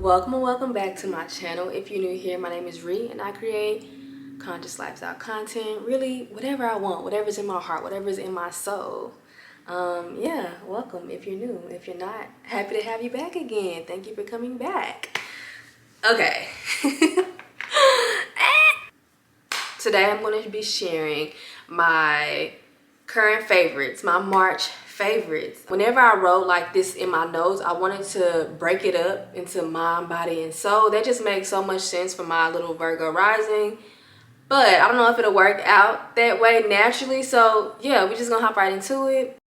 Welcome and welcome back to my channel. If you're new here, my name is Ree and I create conscious lifestyle content, really whatever I want, whatever's in my heart, whatever's in my soul. Yeah, welcome if you're new. If you're not, happy to have you back again. Thank you for coming back. Okay. Today I'm going to be sharing my current favorites, my March favorites. Whenever I wrote like this in my notes, I wanted to break it up into mind, body, and soul. That just makes so much sense for my little Virgo rising. But I don't know if it'll work out that way naturally. So yeah, we're just gonna hop right into it.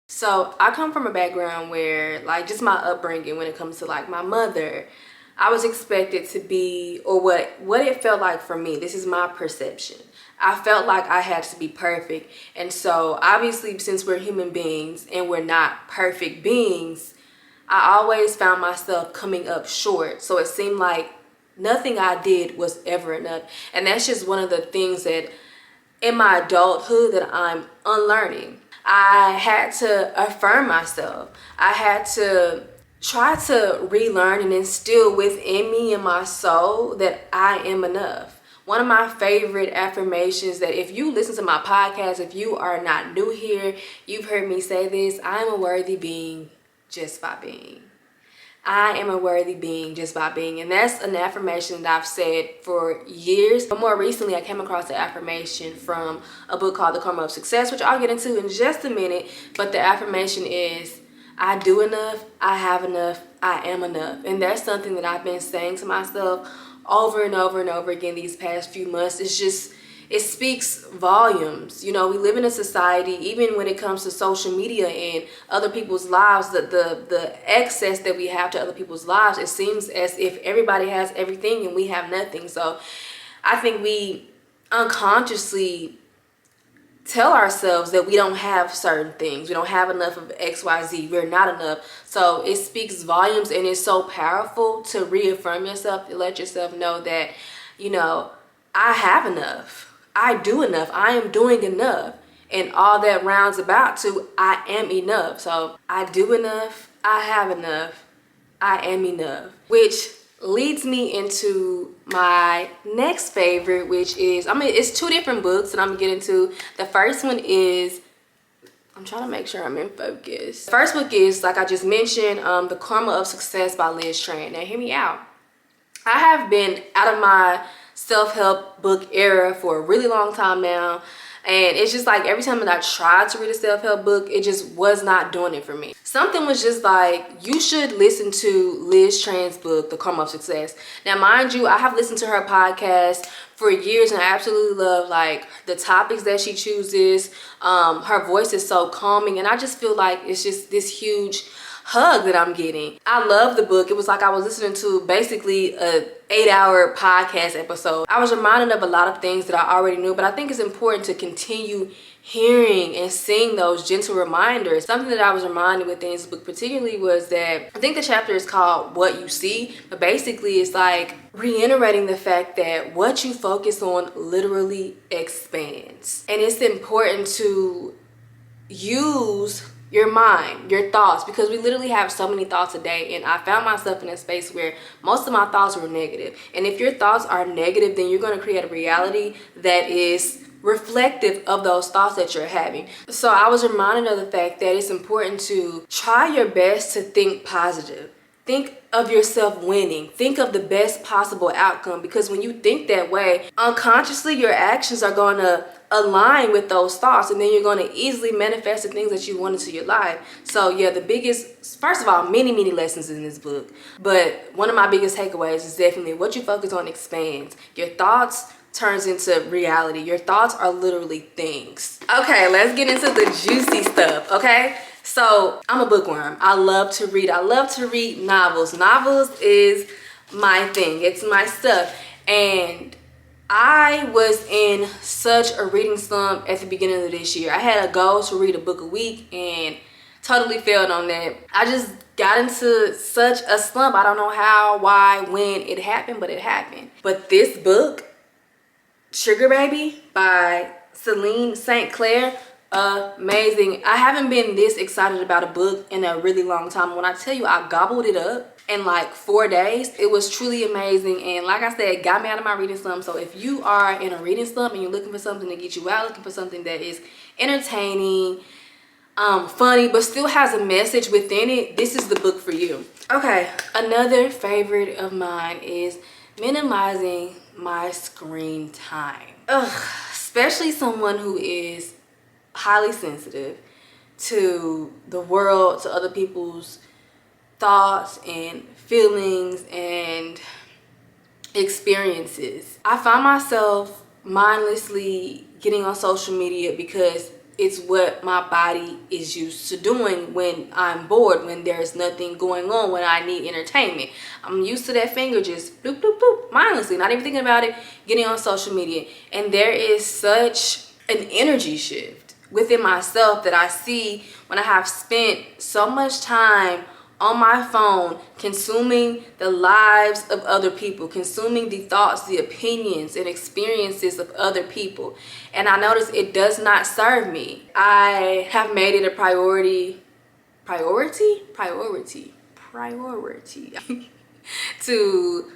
So I come from a background where like just my upbringing when it comes to like my mother, I was expected to be, or what it felt like for me, this is my perception. I felt like I had to be perfect. And so obviously since we're human beings and we're not perfect beings, I always found myself coming up short. So it seemed like nothing I did was ever enough. And that's just one of the things that in my adulthood that I'm unlearning. I had to affirm myself. I had to try to relearn and instill within me and my soul that I am enough. One of my favorite affirmations that if you listen to my podcast, if you are not new here, you've heard me say this: I am a worthy being just by being. I am a worthy being just by being. And that's an affirmation that I've said for years. But more recently, I came across the affirmation from a book called The Karma of Success, which I'll get into in just a minute. But the affirmation is, I do enough, I have enough, I am enough. And that's something that I've been saying to myself over and over and over again these past few months. It's just, it speaks volumes. You know, we live in a society, even when it comes to social media and other people's lives, the access that we have to other people's lives, it seems as if everybody has everything and we have nothing. So I think we unconsciously tell ourselves that we don't have certain things. We don't have enough of XYZ. We're not enough. So it speaks volumes, and it's so powerful to reaffirm yourself, to let yourself know that, you know, I have enough. I do enough. I am doing enough. And all that rounds about to I am enough. So I do enough. I have enough. I am enough. Which leads me into my next favorite, which is, it's two different books that I'm gonna get into. The first one is, I'm trying to make sure I'm in focus. The first book is, like I just mentioned, The Karma of Success by Liz Tran. Now hear me out. I have been out of my self-help book era for a really long time now. And it's just like every time that I tried to read a self-help book, it just was not doing it for me. Something was just like, you should listen to Liz Tran's book, The Karma of Success. Now, mind you, I have listened to her podcast for years and I absolutely love like the topics that she chooses. Her voice is so calming and I just feel like it's just this huge hug that I'm getting. I love the book. It was like I was listening to basically a 8-hour podcast episode. I was reminded of a lot of things that I already knew, but I think it's important to continue hearing and seeing those gentle reminders. Something that I was reminded within this book particularly was that, I think the chapter is called What You See, but basically it's like reiterating the fact that what you focus on literally expands. And it's important to use your mind, your thoughts, because we literally have so many thoughts a day. And I found myself in a space where most of my thoughts were negative. And if your thoughts are negative, then you're going to create a reality that is reflective of those thoughts that you're having. So I was reminded of the fact that it's important to try your best to think positive. Think of yourself winning. Think of the best possible outcome, because when you think that way, unconsciously your actions are going to align with those thoughts, and then you're going to easily manifest the things that you want into your life. So yeah, the biggest, first of all, many lessons in this book, but one of my biggest takeaways is definitely what you focus on expands. Your thoughts turns into reality. Your thoughts are literally things. Okay, let's get into the juicy stuff. Okay, so I'm a bookworm. I love to read. I love to read novels. Novels is my thing. It's my stuff. And I was in such a reading slump at the beginning of this year. I had a goal to read a book a week and totally failed on that. I just got into such a slump. I don't know how, why, when it happened, but it happened. But this book, Sugar Baby by Celine St. Clair, amazing. I haven't been this excited about a book in a really long time. When I tell you I gobbled it up, in like 4 days. It was truly amazing, and like I said, got me out of my reading slump. So if you are in a reading slump and you're looking for something to get you out, looking for something that is entertaining, funny, but still has a message within it, this is the book for you. Okay, another favorite of mine is minimizing my screen time. Especially someone who is highly sensitive to the world, to other people's thoughts and feelings and experiences. I find myself mindlessly getting on social media because it's what my body is used to doing when I'm bored, when there's nothing going on, when I need entertainment. I'm used to that finger just bloop, bloop, bloop, mindlessly, not even thinking about it, getting on social media. And there is such an energy shift within myself that I see when I have spent so much time on my phone, consuming the lives of other people, consuming the thoughts, the opinions, and experiences of other people. And I notice it does not serve me. I have made it a priority to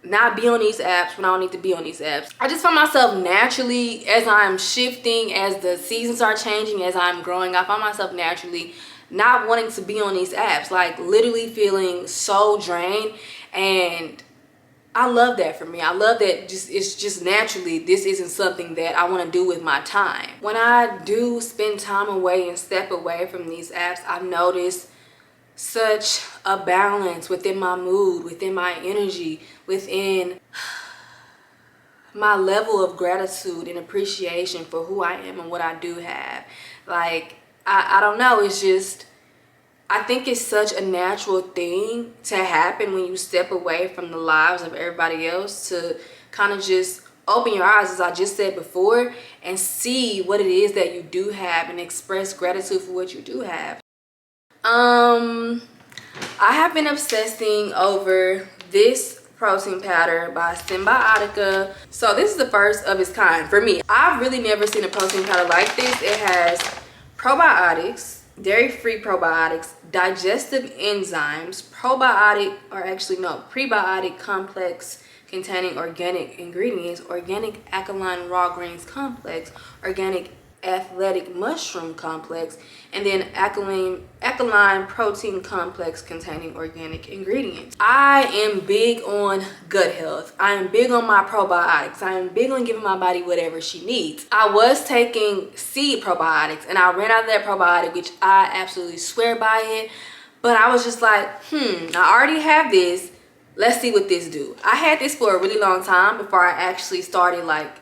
not be on these apps when I don't need to be on these apps. I just find myself naturally, as I'm shifting, as the seasons are changing, as I'm growing, I find myself naturally not wanting to be on these apps, like literally feeling so drained. And I love that for me. I love that it's just naturally, this isn't something that I want to do with my time. When I do spend time away and step away from these apps, I've noticed such a balance within my mood, within my energy, within my level of gratitude and appreciation for who I am and what I do have. Like, I don't know, it's just, I think it's such a natural thing to happen when you step away from the lives of everybody else, to kind of just open your eyes, as I just said before, and see what it is that you do have and express gratitude for what you do have. I have been obsessing over this protein powder by Symbiotica. So this is the first of its kind for me. I've really never seen a protein powder like this. It has probiotics, dairy-free probiotics, digestive enzymes, prebiotic complex containing organic ingredients, organic alkaline raw greens complex, organic athletic mushroom complex, and then alkaline protein complex containing organic ingredients. I am big on gut health. I am big on my probiotics. I am big on giving my body whatever she needs. I was taking seed probiotics and I ran out of that probiotic, which I absolutely swear by it. But I was just like, I already have this. Let's see what this do. I had this for a really long time before I actually started like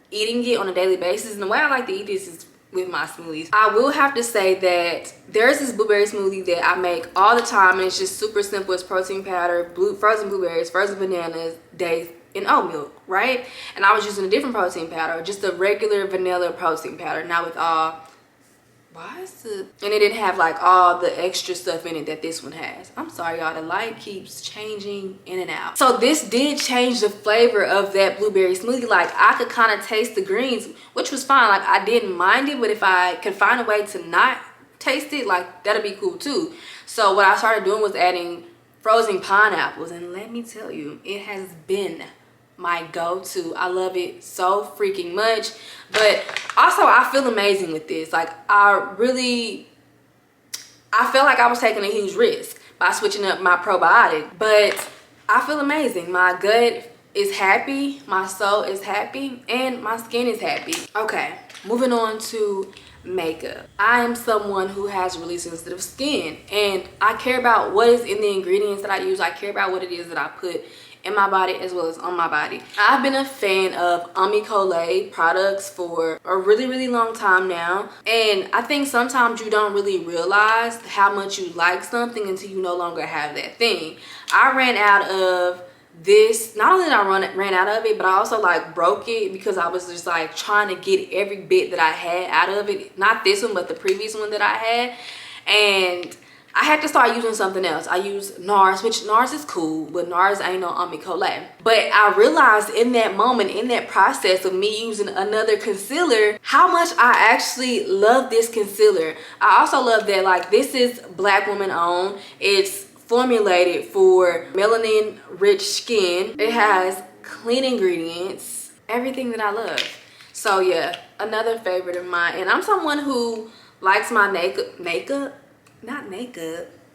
eating it on a daily basis. And the way I like to eat this is with my smoothies. I will have to say that there's this blueberry smoothie that I make all the time, and it's just super simple. It's protein powder, frozen blueberries, frozen bananas, dates, and oat milk, right? And I was using a different protein powder, just a regular vanilla protein powder, not with all, and it didn't have like all the extra stuff in it that this one has. I'm sorry y'all, the light keeps changing in and out. So this did change the flavor of that blueberry smoothie. Like, I could kind of taste the greens, which was fine. Like, I didn't mind it, but if I could find a way to not taste it, like, that'd be cool too. So what I started doing was adding frozen pineapples, and let me tell you, it has been my go-to. I love it so freaking much. But also, I feel amazing with this. Like, I felt like I was taking a huge risk by switching up my probiotic, but I feel amazing. My gut is happy, my soul is happy, and my skin is happy. Okay, moving on to makeup. I am someone who has really sensitive skin, and I care about what is in the ingredients that I use. I care about what it is that I put in my body as well as on my body. I've been a fan of Omicole products for a really long time now, and I think sometimes you don't really realize how much you like something until you no longer have that thing. I ran out of this. Not only did I ran out of it, but I also like broke it because I was just like trying to get every bit that I had out of it. Not this one, but the previous one that I had. And I had to start using something else. I use NARS, which NARS is cool, but NARS ain't no Omicole. But I realized in that moment, in that process of me using another concealer, how much I actually love this concealer. I also love that, like, this is Black woman owned. It's formulated for melanin rich skin. It has clean ingredients, everything that I love. So yeah, another favorite of mine. And I'm someone who likes my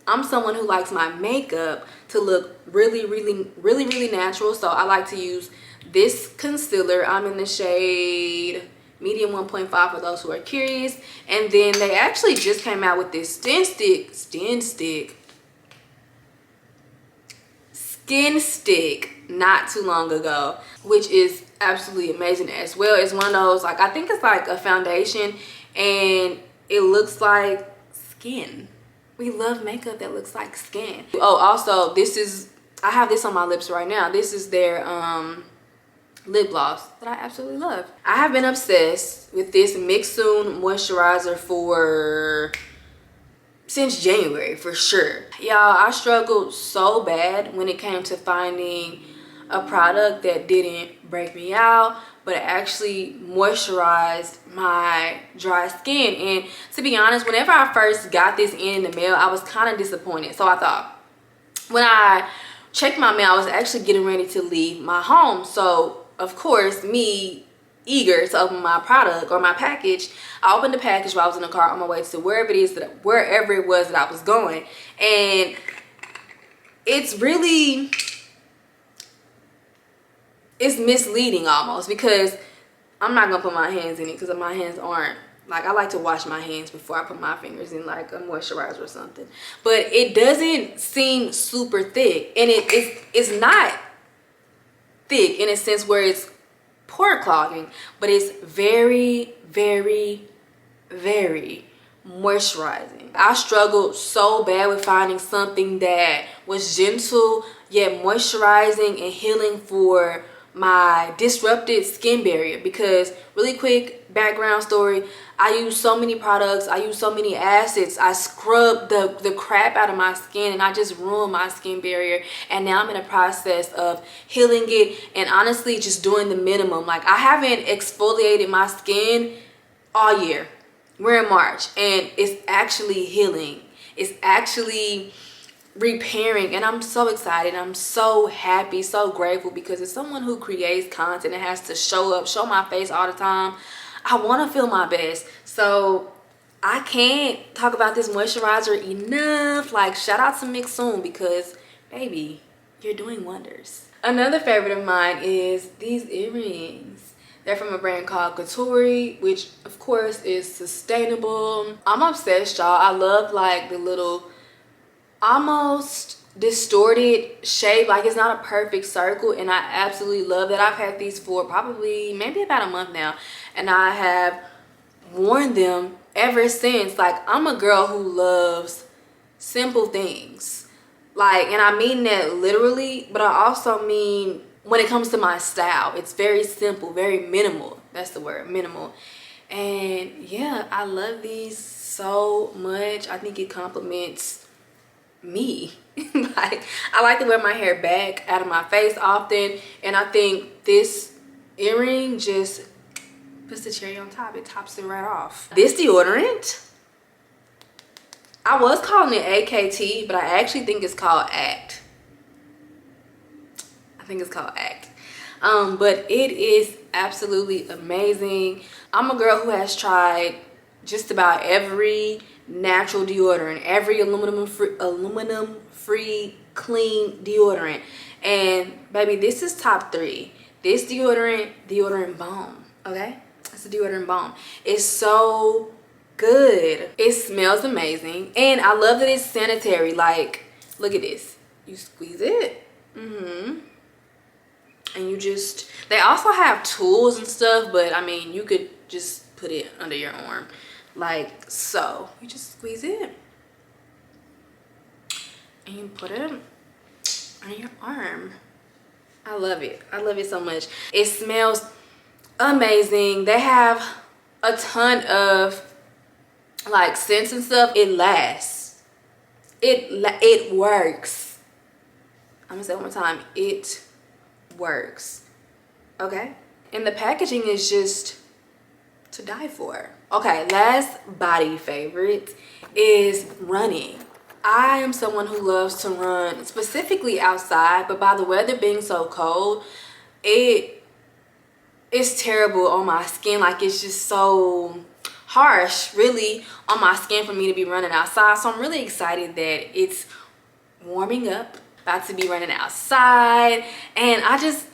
I'm someone who likes my makeup to look really natural. So I like to use this concealer. I'm in the shade medium 1.5 for those who are curious. And then they actually just came out with this skin stick not too long ago, which is absolutely amazing as well. It's one of those, like, I think it's like a foundation and it looks like skin. We love makeup that looks like skin. Oh, also, I have this on my lips right now. This is their lip gloss that I absolutely love. I have been obsessed with this Mixsoon moisturizer since January, for sure. Y'all, I struggled so bad when it came to finding a product that didn't break me out, but actually moisturized my dry skin. And to be honest, whenever I first got this in the mail, I was kind of disappointed. So I thought, when I checked my mail, I was actually getting ready to leave my home. So of course, me eager to open my product or my package, I opened the package while I was in the car on my way to wherever it was that I was going. And it's misleading almost, because I'm not gonna put my hands in it because my hands aren't, like, I like to wash my hands before I put my fingers in like a moisturizer or something. But it doesn't seem super thick, and it's not thick in a sense where it's pore clogging, but it's very moisturizing. I struggled so bad with finding something that was gentle yet moisturizing and healing for my disrupted skin barrier. Because, really quick background story, I use so many products, I use so many acids, I scrub the crap out of my skin, and I just ruined my skin barrier. And now I'm in a process of healing it, and honestly just doing the minimum. Like, I haven't exfoliated my skin all year. We're in March, and it's actually healing. It's actually repairing, and I'm so excited. I'm so happy, so grateful, because as someone who creates content and has to show my face all the time, I want to feel my best. So I can't talk about this moisturizer enough. Like, shout out to Mixsoon, because baby, you're doing wonders. Another favorite of mine is these earrings. They're from a brand called Couture, which of course is sustainable. I'm obsessed, y'all. I love like the little almost distorted shape. Like, it's not a perfect circle, and I absolutely love that. I've had these for probably maybe about a month now, and I have worn them ever since. Like, I'm a girl who loves simple things, like, and I mean that literally, but I also mean when it comes to my style, it's very simple, very minimal. That's the word, minimal. And yeah, I love these so much. I think it complements me. Like, I like to wear my hair back out of my face often, and I think this earring just puts the cherry on top. It tops it right off. This deodorant, I was calling it AKT, but I actually think it's called ACT. I think it's called ACT. But it is absolutely amazing. I'm a girl who has tried just about every natural deodorant, every aluminum free clean deodorant, and baby, this is top 3. This deodorant bomb. Okay, it's a deodorant bomb. It's so good. It smells amazing, and I love that it's sanitary. Like, look at this. You squeeze it, and you just, they also have tools and stuff, but I mean, you could just put it under your arm like so. You just squeeze it and you put it on your arm. I love it. I love it so much. It smells amazing. They have a ton of like scents and stuff. It lasts. It works. I'm gonna say it one more time. It works. Okay, and the packaging is just to die for. Okay, last body favorite is running. I am someone who loves to run specifically outside, but by the weather being so cold, it's terrible on my skin. Like, it's just so harsh really on my skin for me to be running outside. So I'm really excited that it's warming up, about to be running outside, and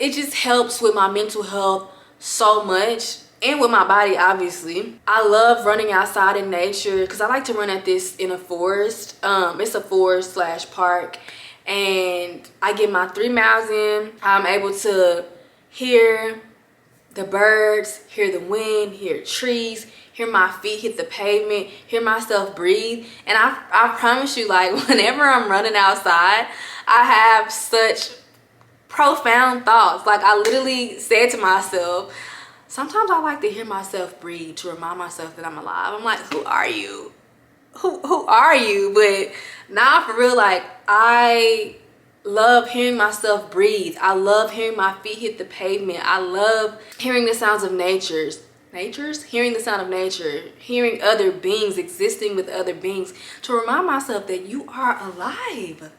it just helps with my mental health so much, and with my body obviously. I love running outside in nature because I like to run at this in a forest. It's a forest slash park, and I get my 3 miles in. I'm able to hear the birds, hear the wind, hear trees, hear my feet hit the pavement, hear myself breathe. And I promise you, like, whenever I'm running outside, I have such profound thoughts. Like, I literally said to myself, sometimes I like to hear myself breathe to remind myself that I'm alive. I'm like, who are you? Who are you? But now for real, like, I love hearing myself breathe. I love hearing my feet hit the pavement. I love hearing the sounds of hearing the sound of nature, hearing other beings, existing with other beings, to remind myself that you are alive.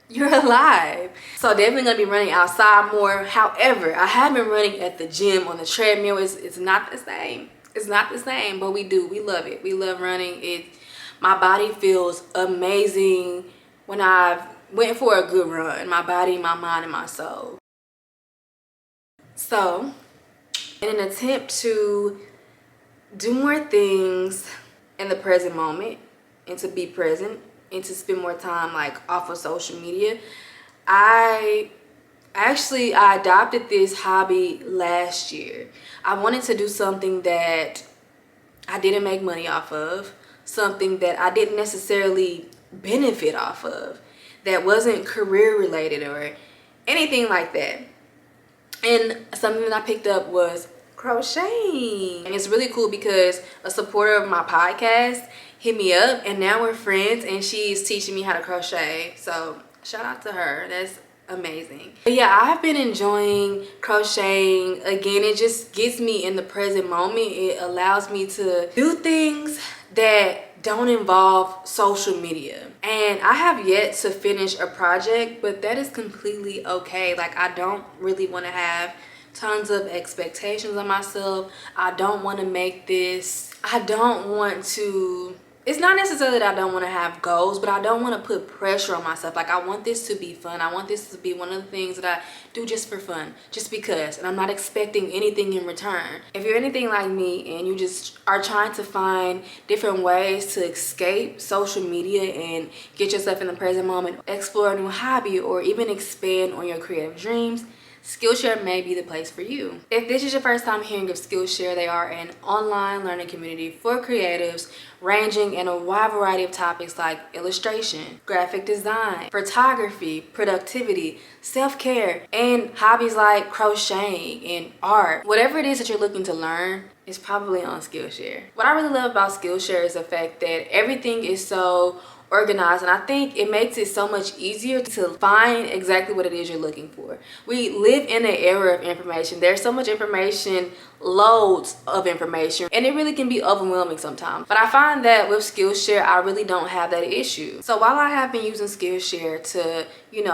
You're alive. So definitely gonna be running outside more. However, I have been running at the gym on the treadmill. It's not the same. It's not the same, but we love it. We love running. My body feels amazing when I've went for a good run. My body, my mind, and my soul. So in an attempt to do more things in the present moment and to be present and to spend more time like off of social media, I adopted this hobby last year. I wanted to do something that I didn't make money off of, something that I didn't necessarily benefit off of, that wasn't career related or anything like that. And something that I picked up was crocheting. And it's really cool because a supporter of my podcast hit me up, and now we're friends, and she's teaching me how to crochet. So shout out to her. That's amazing. But yeah, I've been enjoying crocheting. Again, it just gets me in the present moment. It allows me to do things that don't involve social media. And I have yet to finish a project, but that is completely okay. Like, I don't really want to have tons of expectations on myself. I don't want to make this, it's not necessarily that I don't want to have goals, but I don't want to put pressure on myself. Like, I want this to be fun. I want this to be one of the things that I do just for fun, just because, and I'm not expecting anything in return. If you're anything like me and you just are trying to find different ways to escape social media and get yourself in the present moment, explore a new hobby, or even expand on your creative dreams, Skillshare may be the place for you. If this is your first time hearing of Skillshare, they are an online learning community for creatives ranging in a wide variety of topics like illustration, graphic design, photography, productivity, self-care, and hobbies like crocheting and art. Whatever it is that you're looking to learn is probably on Skillshare. What I really love about Skillshare is the fact that everything is so organized, and I think it makes it so much easier to find exactly what it is you're looking for. We live in an era of information. There's so much information, loads of information, and it really can be overwhelming sometimes. But I find that with Skillshare, I really don't have that issue. So while I have been using Skillshare to,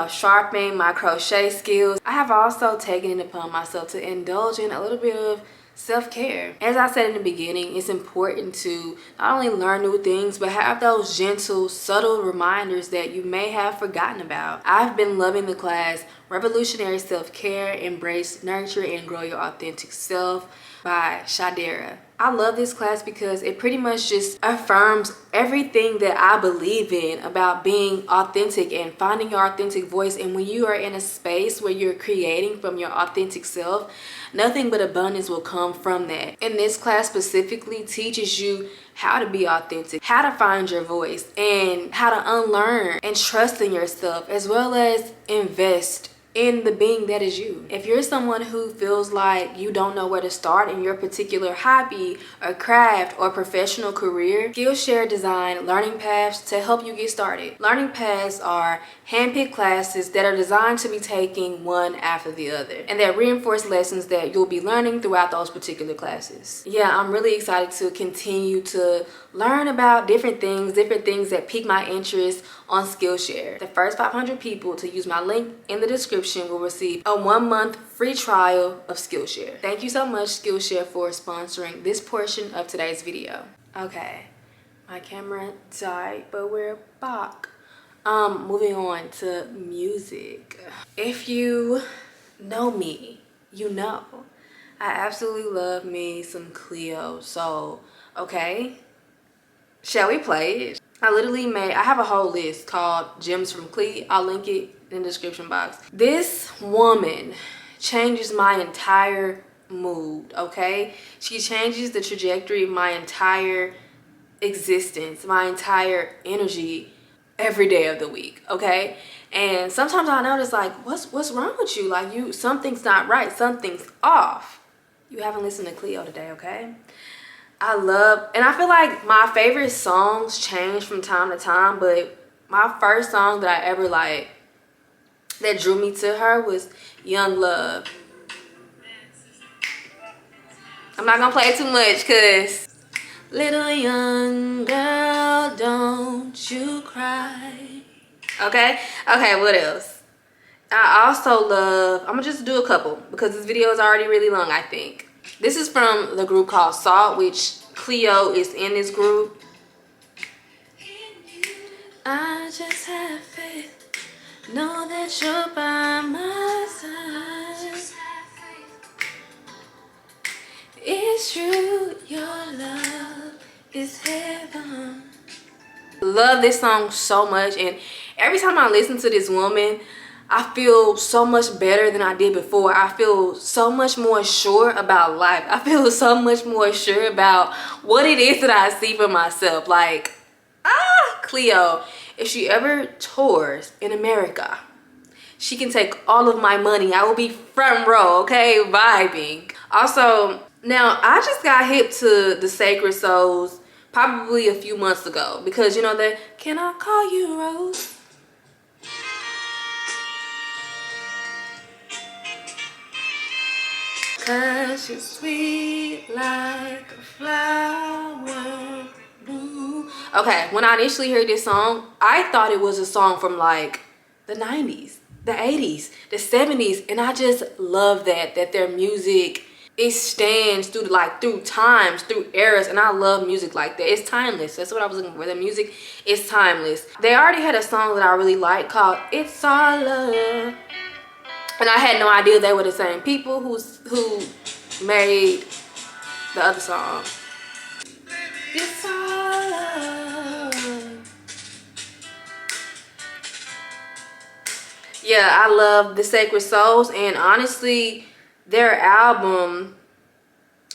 sharpen my crochet skills, I have also taken it upon myself to indulge in a little bit of self-care. As I said in the beginning, it's important to not only learn new things, but have those gentle, subtle reminders that you may have forgotten about. I've been loving the class Revolutionary Self-Care, Embrace, Nurture, and Grow Your Authentic Self by Shadera. I love this class because it pretty much just affirms everything that I believe in about being authentic and finding your authentic voice. And when you are in a space where you're creating from your authentic self, nothing but abundance will come from that. And this class specifically teaches you how to be authentic, how to find your voice, and how to unlearn and trust in yourself, as well as invest in the being that is you. If you're someone who feels like you don't know where to start in your particular hobby or craft or professional career, Skillshare designed learning paths to help you get started. Learning paths are handpicked classes that are designed to be taken one after the other, and that reinforce lessons that you'll be learning throughout those particular classes. Yeah, I'm really excited to continue to learn about different things that pique my interest on Skillshare. The first 500 people to use my link in the description will receive a 1-month free trial of Skillshare. Thank you so much, Skillshare, for sponsoring this portion of today's video. Okay, my camera died, but we're back. Moving on to music. If you know me, you know I absolutely love me some Cleo Soul. Okay, shall we play it? I have a whole list called Gems from Cleo. I'll link it in the description box. This woman changes my entire mood, okay? She changes the trajectory of my entire existence, my entire energy every day of the week, okay? And sometimes I notice, like, what's wrong with you? Like, something's not right, something's off. You haven't listened to Cleo today, okay? And I feel like my favorite songs change from time to time, but my first song that I ever like that drew me to her was Young Love. I'm not gonna play too much because little young girl, don't you cry. Okay, what else? I also love, I'm gonna just do a couple because this video is already really long, I think. This is from the group called Salt, which Cleo is in this group. I just have faith, know that you're by my side. It's true, your love is heaven. Love this song so much, and every time I listen to this woman, I feel so much better than I did before. I feel so much more sure about life. I feel so much more sure about what it is that I see for myself. Like, Cleo, if she ever tours in America, she can take all of my money. I will be front row, okay, vibing. Also, now I just got hip to the Sacred Souls probably a few months ago because, you know, that Can I Call You Rose? Cause you're sweet like a flower bloom. Okay, when I initially heard this song, I thought it was a song from like the 90s, the 80s, the 70s, and I just love that their music, it stands through times, through eras, and I love music like that. It's timeless. That's what I was looking for. The music is timeless. They already had a song that I really like called It's All Love. And I had no idea they were the same people who made the other song. It's all love. Yeah, I love the Sacred Souls, and honestly, their album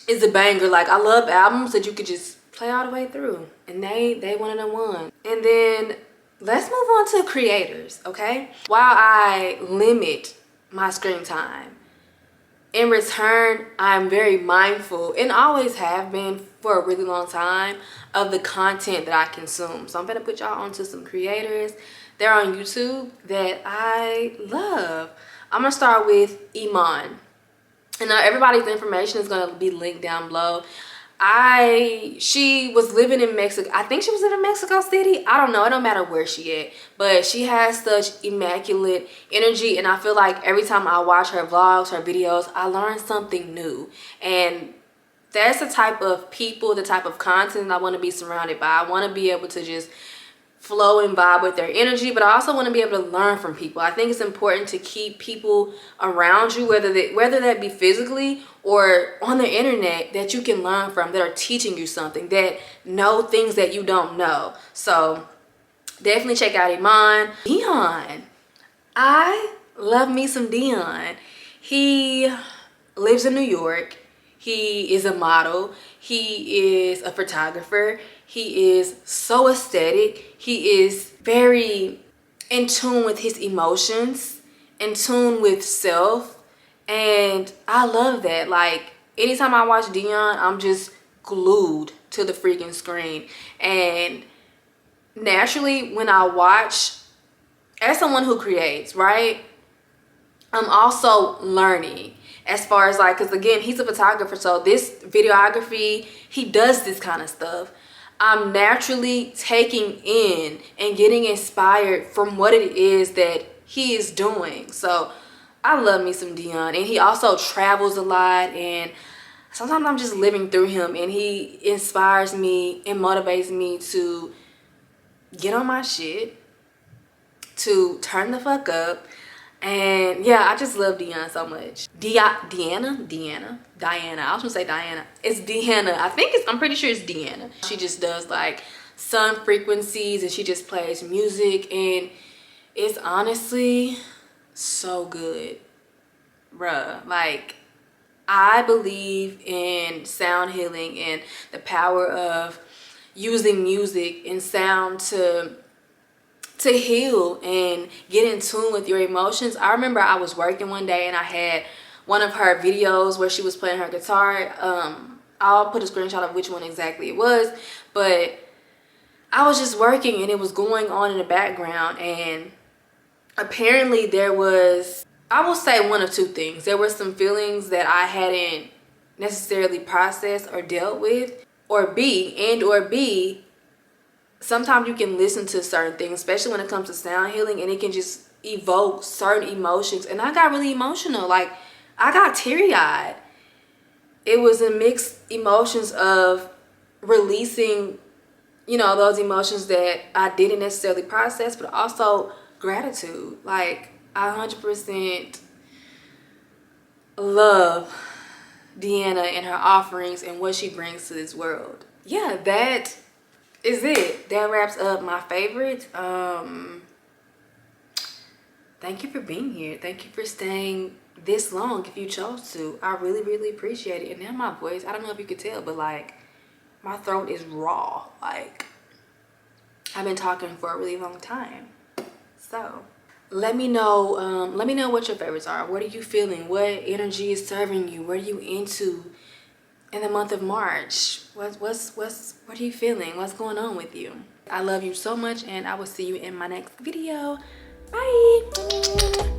is a banger. Like, I love albums that you could just play all the way through, and they one of them one. And then let's move on to creators, okay? While I limit my screen time, in return, I'm very mindful, and always have been for a really long time, of the content that I consume. So I'm gonna put y'all onto some creators. They're on YouTube that I love. I'm gonna start with Iman. And now everybody's information is gonna be linked down below. She was living in Mexico. I think she was living in Mexico City. I don't know. It don't matter where she at. But she has such immaculate energy. And I feel like every time I watch her vlogs, her videos, I learn something new. And that's the type of people, the type of content I want to be surrounded by. I want to be able to just flow and vibe with their energy, but I also want to be able to learn from people. I think it's important to keep people around you, whether that be physically or on the internet, that you can learn from, that are teaching you something, that know things that you don't know. So definitely check out Iman. Dion. I love me some Dion. He lives in New York. He is a model. He is a photographer. He is so aesthetic. He is very in tune with his emotions, in tune with self. And I love that. Like, anytime I watch Dion, I'm just glued to the freaking screen. And naturally, when I watch, as someone who creates, right, I'm also learning. As far as, like, because again, he's a photographer, so this videography, he does this kind of stuff. I'm naturally taking in and getting inspired from what it is that he is doing. So I love me some Dion. And he also travels a lot, and sometimes I'm just living through him, and he inspires me and motivates me to get on my shit, to turn the fuck up. And yeah, I just love Dion so much. Diana. I was gonna say Diana. It's Deanna. I'm pretty sure it's Deanna. She just does like sun frequencies, and she just plays music, and it's honestly so good, bruh. Like, I believe in sound healing and the power of using music and sound to heal and get in tune with your emotions. I remember I was working one day and I had one of her videos where she was playing her guitar. I'll put a screenshot of which one exactly it was, but I was just working and it was going on in the background, and apparently there was, I will say one of two things. There were some feelings that I hadn't necessarily processed or dealt with, or B, sometimes you can listen to certain things, especially when it comes to sound healing, and it can just evoke certain emotions. And I got really emotional. Like, I got teary-eyed. It was a mixed emotions of releasing, you know, those emotions that I didn't necessarily process, but also gratitude. Like, I 100% love Deanna and her offerings and what she brings to this world. Yeah, that is it. That wraps up my favorites. Thank you for being here. Thank you for staying this long if you chose to. I really, really appreciate it. And now my voice, I don't know if you could tell, but like, my throat is raw. Like, I've been talking for a really long time. So let me know what your favorites are. What are you feeling? What energy is serving you? What are you into in the month of March? What are you feeling? What's going on with you? I love you so much, and I will see you in my next video. Bye.